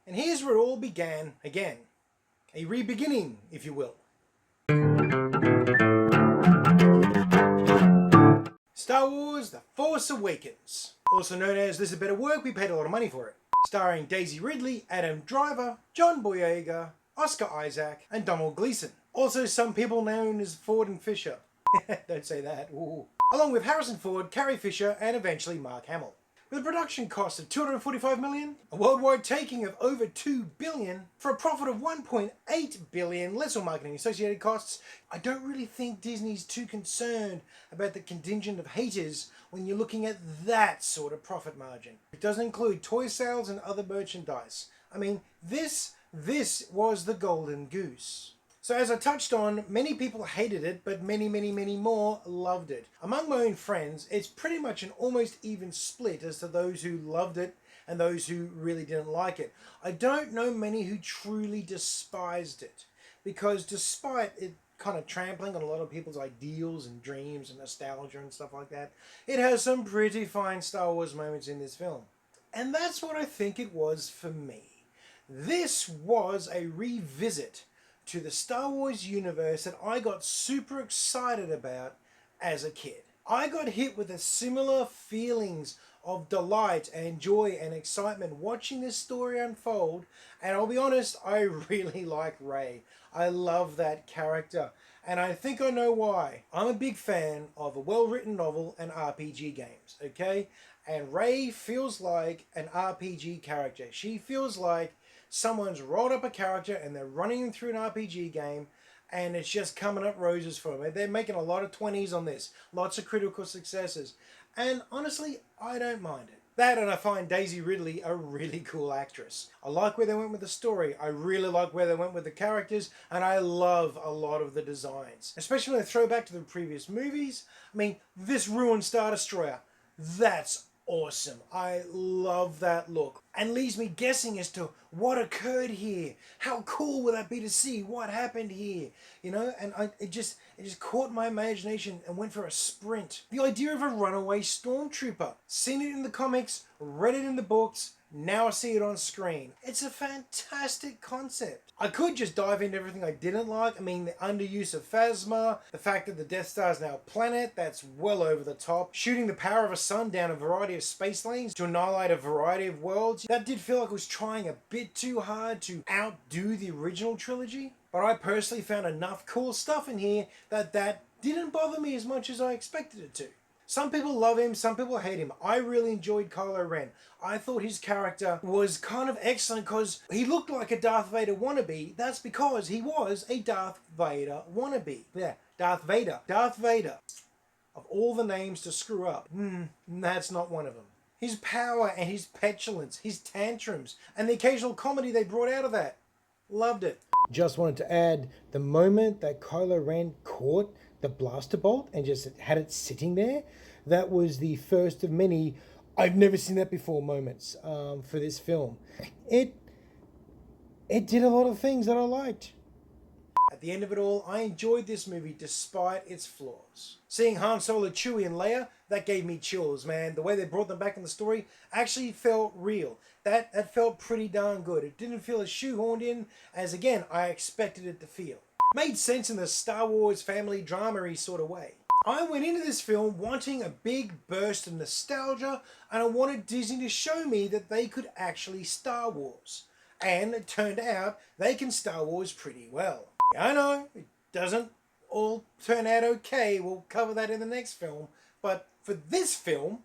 And here's where it all began again. A re-beginning, if you will. Star Wars The Force Awakens. Also known as This Is Better Work, we paid a lot of money for it. Starring Daisy Ridley, Adam Driver, John Boyega, Oscar Isaac, and Donald Gleason. Also some people known as Ford and Fisher. Don't say that. Ooh. Along with Harrison Ford, Carrie Fisher, and eventually Mark Hamill. With a production cost of $245 million, a worldwide taking of over $2 billion, for a profit of $1.8 billion, less all marketing associated costs, I don't really think Disney's too concerned about the contingent of haters when you're looking at that sort of profit margin. It doesn't include toy sales and other merchandise. I mean, this was the golden goose. So as I touched on, many people hated it, but many more loved it. Among my own friends, it's pretty much an almost even split as to those who loved it and those who really didn't like it. I don't know many who truly despised it, because despite it kind of trampling on a lot of people's ideals and dreams and nostalgia and stuff like that, it has some pretty fine Star Wars moments in this film. And that's what I think it was for me. This was a revisit to the Star Wars universe that I got super excited about as a kid. I got hit with a similar feelings of delight and joy and excitement watching this story unfold, and I'll be honest, I really like Rey. I love that character, and I think I know why. I'm a big fan of a well-written novel and RPG games, okay? And Rey feels like an RPG character. She feels like someone's rolled up a character and they're running them through an RPG game, and it's just coming up roses for them. They're making a lot of 20s on this, lots of critical successes, and honestly, I don't mind it. That, and I find Daisy Ridley a really cool actress. I like where they went with the story, I really like where they went with the characters, and I love a lot of the designs. Especially when they throw back to the previous movies. I mean, this ruined Star Destroyer, that's awesome. I love that look, and leaves me guessing as to what occurred here. How cool would that be to see what happened here, you know? And it just caught my imagination and went for a sprint. The idea of a runaway stormtrooper, seen it in the comics, read it in the books, now I see it on screen. It's a fantastic concept. I could just dive into everything I didn't like. I mean, the underuse of Phasma, the fact that the Death Star is now a planet, that's well over the top. Shooting the power of a sun down a variety of space lanes to annihilate a variety of worlds. That did feel like it was trying a bit too hard to outdo the original trilogy. But I personally found enough cool stuff in here that didn't bother me as much as I expected it to. Some people love him, some people hate him. I really enjoyed Kylo Ren. I thought his character was kind of excellent because he looked like a Darth Vader wannabe. That's because he was a Darth Vader wannabe. Yeah, Darth Vader. Darth Vader. Of all the names to screw up, that's not one of them. His power and his petulance, his tantrums, and the occasional comedy they brought out of that. Loved it. Just wanted to add, the moment that Kylo Ren caught the blaster bolt and just had it sitting there, that was the first of many I've never seen that before moments for this film. It did a lot of things that I liked. At the end of it all, I enjoyed this movie despite its flaws. Seeing Han Solo, Chewie, and Leia, that gave me chills, man. The way they brought them back in the story actually felt real. That felt pretty darn good. It didn't feel as shoehorned in as, again, I expected it to feel. Made sense in the Star Wars family drama-y sort of way. I went into this film wanting a big burst of nostalgia, and I wanted Disney to show me that they could actually Star Wars. And it turned out they can Star Wars pretty well. Yeah, I know, it doesn't all turn out okay. We'll cover that in the next film. But for this film,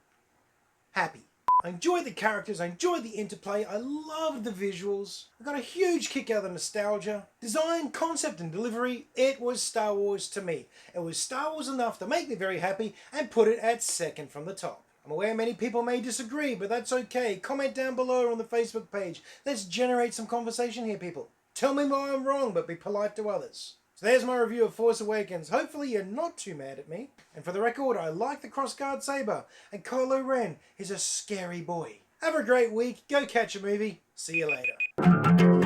happy. I enjoyed the characters, I enjoyed the interplay, I loved the visuals, I got a huge kick out of the nostalgia. Design, concept and delivery, it was Star Wars to me. It was Star Wars enough to make me very happy and put it at second from the top. I'm aware many people may disagree, but that's okay. Comment down below on the Facebook page. Let's generate some conversation here, people. Tell me why I'm wrong, but be polite to others. So there's my review of Force Awakens. Hopefully you're not too mad at me. And for the record, I like the crossguard saber. And Kylo Ren is a scary boy. Have a great week. Go catch a movie. See you later.